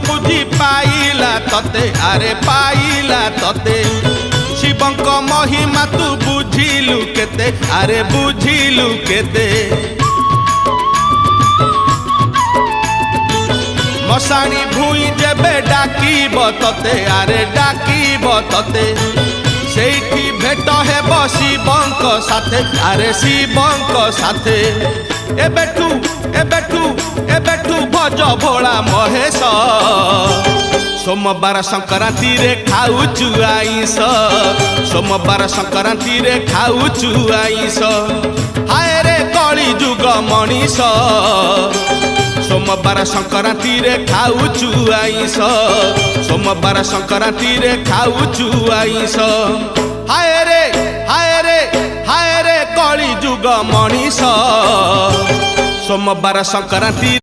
बुझी पाइला तते अरे पाइला तते शिवंक महिमा तू बुझिलु केते अरे बुझिलु केते मशाणी भूई जेबे डाकिब तते अरे डाकिब तते सेठी भेट हेब शिवंक साथे अरे शिवंक साथे एबेठू भज भोला महेश सोमवार संक्रांति रे खाऊचु आइस सोमवार संक्रांति रे खाऊचु आइस हाय रे कली जुग मनीष सोमवार संक्रांति रे खाऊचु आइस सोमवार संक्रांति रे खाऊचु आइस हाय रे कली जुग मनीष सोमवार संक्रांति